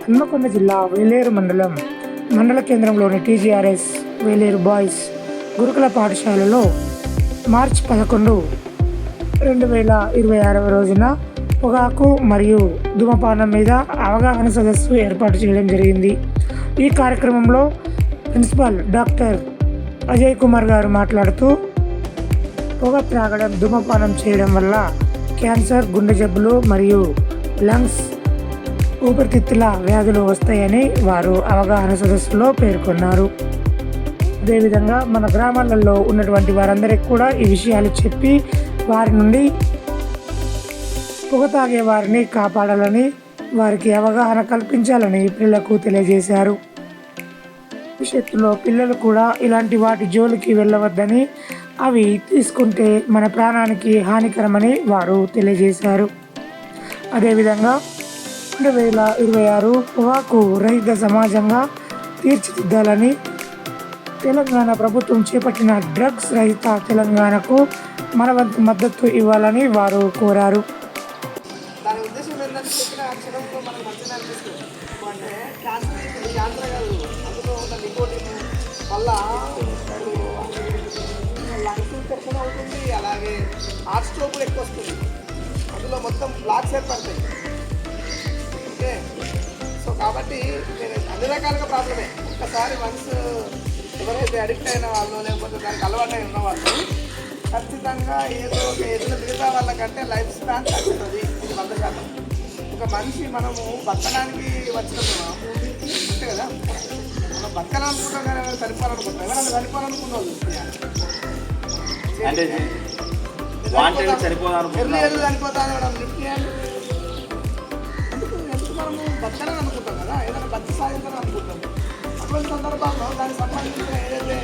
హన్మకొండ జిల్లా వేలేరు మండల కేంద్రంలోని టీజీఆర్ఎస్ వేలేరు బాయ్స్ గురుకుల పాఠశాలలో మార్చి 11, 2026 రోజున పొగాకు మరియు ధూమపానం మీద అవగాహన సదస్సు ఏర్పాటు చేయడం జరిగింది. ఈ కార్యక్రమంలో ప్రిన్సిపల్ డాక్టర్ అజయ్ కుమార్ గారు మాట్లాడుతూ, పొగ త్రాగడం, ధూమపానం చేయడం వల్ల క్యాన్సర్, గుండె జబ్బులు మరియు లంగ్స్, ఊపిరితిత్తుల వ్యాధులు వస్తాయని వారు అవగాహన సదస్సులో పేర్కొన్నారు. అదేవిధంగా మన గ్రామాలలో ఉన్నటువంటి వారందరికీ కూడా ఈ విషయాలు చెప్పి వారి నుండి పొగ తాగే వారిని కాపాడాలని, వారికి అవగాహన కల్పించాలని పిల్లలకు తెలియజేశారు. భవిష్యత్తులో పిల్లలు కూడా ఇలాంటి వాటి జోలికి వెళ్ళవద్దని, అవి తీసుకుంటే మన ప్రాణానికి హానికరమని వారు తెలియజేశారు. అదేవిధంగా 2026 పొగాకు రహిత సమాజంగా తీర్చిదిద్దాలని, తెలంగాణ ప్రభుత్వం చేపట్టిన డ్రగ్స్ రహిత తెలంగాణకు మన వంతు మద్దతు ఇవ్వాలని వారు కోరారు. దాని ఉద్దేశం ఏంటంటే చెప్పిన క్షణంలో మనకు మంచిగా అనిపిస్తుంది. అంటే క్యాన్సర్ కాదు, అందులో ఉన్న నికోటిన్ వల్ల లంగ్స్ ఇన్ఫెక్షన్ అవుతుంది, అలాగే హార్ట్ స్ట్రోక్ కూడా ఎక్కువ వస్తుంది. అందులో మొత్తం బ్లాక్స్ ఏర్పడతాయి. ఓకే, సో కాబట్టి నేను అన్ని రకాలుగా ప్రాబ్లమే. ఒక్కసారి వన్స్ ఎవరైతే అడిక్ట్ అయిన వాళ్ళు, లేకపోతే దానికి అలవాటు ఉన్న వాళ్ళు ఖచ్చితంగా ఏదో మిగతా వాళ్ళకంటే లైఫ్ స్పాన్ తగ్గుతుంది. ఇది 100%. ఒక మనిషి మనము బతకడానికి వచ్చినప్పుడు అంతే కదా, మనం బతకాలనుకుంటాం కానీ ఎవరైనా చనిపోవాలనుకుంటాం. ఎవరైనా చనిపోవాలనుకున్నావు చనిపోతాను మేడం లిఫ్ట్ చేయాలి. ఎందుకు మనము బతకాలని అనుకుంటాం కదా, ఏదైనా బతి సాధించాలని అనుకుంటాం. అటువంటి సందర్భాల్లో దానికి సంబంధించిన ఏదైతే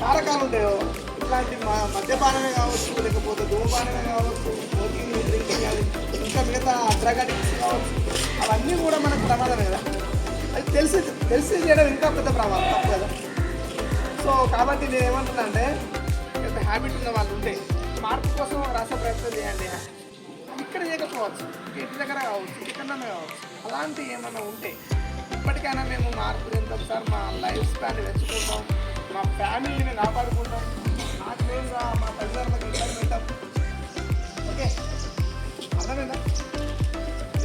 కారకాలు ఉంటాయో, ఇట్లాంటి మద్యపానమే కావచ్చు, లేకపోతే ధూమపానమే కావచ్చు, స్మోకింగ్, డ్రింకింగ్, అది ఇంకా మిగతా డ్రగ్ అడిక్ట్స్ కావచ్చు, అవన్నీ కూడా మనకు ప్రమాదమే కదా. అది తెలిసి చేయడం ఇంకా పెద్ద ప్రమాదం, తప్పు కదా. సో కాబట్టి నేను ఏమంటున్నా అంటే, హ్యాబిట్ ఉన్న వాళ్ళు ఉంటే మార్పు కోసం రాసే ప్రయత్నం చేయండి. ఇక్కడ చేయకపోవచ్చు, ఇంటి దగ్గర కావచ్చు, ఎక్కడన్నా కావచ్చు, అలాంటి ఏమన్నా ఉంటే ఇప్పటికైనా మేము మార్పు చెందాం సార్, మా లైఫ్ స్పాన్ పెంచుకుంటాం, మా ఫ్యామిలీని కాపాడుకుంటాం, నాకు మెయిన్గా మా తల్లిదండ్రులకు ఇబ్బంది పెట్టాం. ఓకే, అర్థమైందా?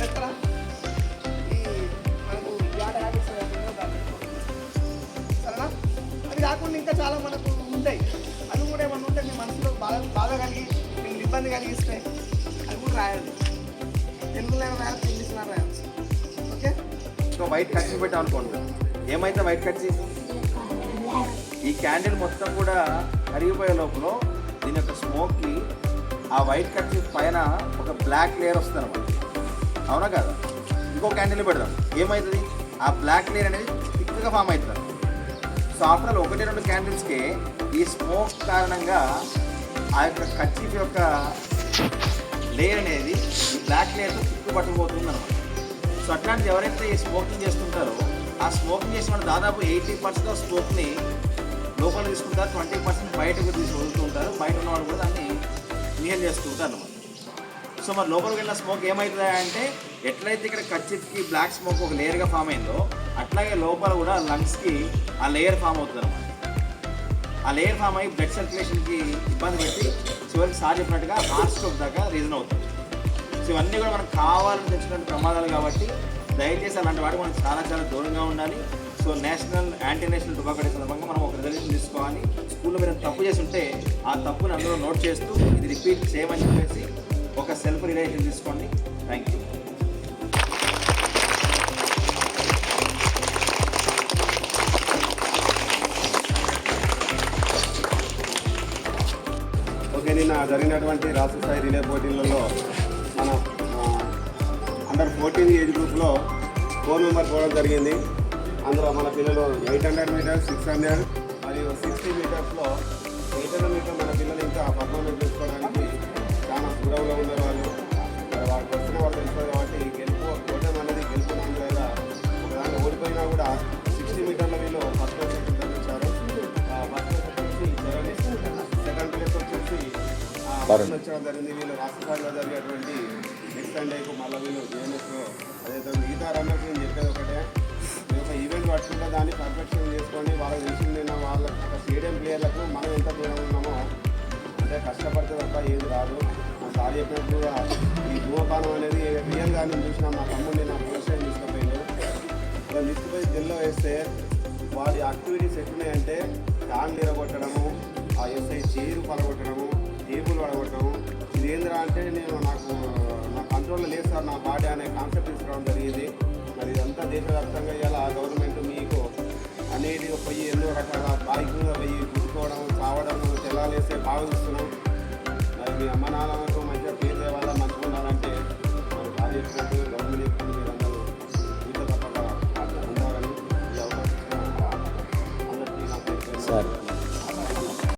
ఎక్కడ ఈ మనకు బ్యాడ్ హ్యాబిట్స్ సరేనా? అది కాకుండా ఇంకా చాలా మనకు ఉంటాయి. అది కూడా ఏమన్నా ఉంటే మీ మనసులో బాధ కలిగి మీకు ఇబ్బంది కలిగిస్తే అది కూడా రాయాలి. తెలుగులో రాయాలి, ఇంగ్లీష్లో రాయాలి. ఓకే, సో వైట్ కచ్చి పెట్టాం అనుకోండి, ఏమైతే వైట్ కచ్చి ఈ క్యాండిల్ మొత్తం కూడా కరిగిపోయే లోపల దీని యొక్క స్మోక్కి ఆ వైట్ కచ్చి పైన ఒక బ్లాక్ లేయర్ వస్తుంది అన్నమాట. అవునా కదా? ఇంకో క్యాండిల్ పెడదాం, ఏమవుతుంది? ఆ బ్లాక్ లేయర్ అనేది థిక్గా ఫామ్ అవుతుంది. సో ఆఫ్టర్ 1-2 క్యాండిల్స్కి ఈ స్మోక్ కారణంగా ఆ యొక్క కచ్చిఫ్ యొక్క లేయర్ అనేది ఈ బ్లాక్ లేయర్తో థిక్కు పట్టుకుపోతుంది అనమాట. సో అట్లాంటిది ఎవరైతే ఈ స్మోకింగ్ చేస్తుంటారో, ఆ స్మోకింగ్ చేసిన వాళ్ళు దాదాపు 80% ఆఫ్ స్మోక్ని లోపల తీసుకుంటారు, 20% బయటకు వదులుతూ ఉంటారు. బయట ఉన్న వాళ్ళు కూడా దాన్ని ఇన్హేల్ చేస్తూ ఉంటారు అనమాట. సో మరి లోపలికి వెళ్ళిన స్మోక్ ఏమవుతుంది అంటే, ఎట్లయితే ఇక్కడ కచ్చిఫ్కి బ్లాక్ స్మోక్ ఒక లేయర్గా ఫామ్ అయిందో, అట్లాగే లోపల కూడా లంగ్స్కి ఆ లేయర్ ఫామ్ అవుతుంది అనమాట. ఆ లేయర్ ఫామ్ అయ్యి బ్లడ్ సర్క్యులేషన్కి ఇబ్బంది పెట్టి చివరికి సార్ చెప్పినట్టుగా హార్ట్ స్ట్రోక్ దాకా రీజన్ అవుతుంది. సో ఇవన్నీ కూడా మనకు కావాలని తెచ్చినటువంటి ప్రమాదాలు కాబట్టి దయచేసి అలాంటి వాటికి మనం చాలా చాలా దూరంగా ఉండాలి. So national anti national tobacco day సందర్భంగా మనం ఒక రిజల్యూషన్ తీసుకోవాలి. స్కూల్లో మీరు తప్పు చేసి ఉంటే ఆ తప్పుని అందులో నోట్ చేస్తూ ఇది రిపీట్ చేయమని చెప్పేసి ఒక సెల్ఫ్ రిలేషన్ తీసుకోండి. Thank you. ఓకే, నిన్న జరిగినటువంటి రాష్ట్ర స్థాయి రిలే పోటీలలో మన అండర్ 14 ఏజ్ గ్రూప్లో 4 మెంబర్స్ పోవడం జరిగింది. అందులో మన పిల్లలు 800 మీటర్స్, 600 మరియు 60 మీటర్స్లో 800 మీటర్ మన పిల్లలు ఇంకా పర్ఫార్మెన్స్ చేసుకోవడానికి చాలా దూరంలో ఉన్నారు. వాళ్ళకి వచ్చిన వాళ్ళు తెలుస్తారు కాబట్టి ఓటమి అనేది గెలుపున్నాం లేదా ఒకదాన్ని ఓడిపోయినా కూడా 60 మీటర్ల వీళ్ళు ఫస్ట్ ప్లేస్ ధరించారు. ఫస్ట్ ప్లేస్ వచ్చేసి సెకండ్ ప్లేస్ వచ్చేసి వచ్చడం జరిగింది. వీళ్ళు రాష్ట్ర స్థాయిలో జరిగేటువంటి నెక్స్ట్ సండేకు మళ్ళీ వీళ్ళు జేఎన్ఎస్లో అదైతే మిగతా రన్నర్స్ నేను చెప్పేది ఒకటే, మేము ఒక ఈవెంట్ పట్టుకుంటే దాన్ని పర్ఫెక్షన్ చేసుకొని వాళ్ళకి తెలిసింది వాళ్ళ ఒక స్టేడియం ప్లేయర్లకు మనం ఎంత దూరం ఉన్నామో అంటే కష్టపడితే తప్ప ఏది రాదు. మా సార్ చెప్పినట్టుగా ఈ ధూమపానం అనేది రియల్గా నేను చూసిన మా తమ్ముడిని నా పోలీస్ స్టేషన్ తీసుకుపోయింది. ఇలా తీసుకుపోయి జైల్లో వేస్తే వాడి యాక్టివిటీస్ ఎట్లున్నాయంటే ఫ్యాన్లు ఎరగొట్టడము, ఆ ఎస్ఐ చైరు పడగొట్టడము, టేబుల్ పడగొట్టడము. ఇది ఏందిరా అంటే నేను నా కంట్రోల్లో లేదు సార్ నా బాడీ అనే కాన్సెప్ట్ తీసుకురావడం జరిగింది. మరి ఇదంతా దేశవ్యాప్తంగా ఇలా గవర్నమెంట్ మీకు అనేది పోయి ఎన్నో రకాల బైక్ మీద పోయి గుర్తుకోవడం, చావడం, తెల్లాలేస్తే బాగా చూస్తున్నాం. మరి మీ అమ్మ నాన్న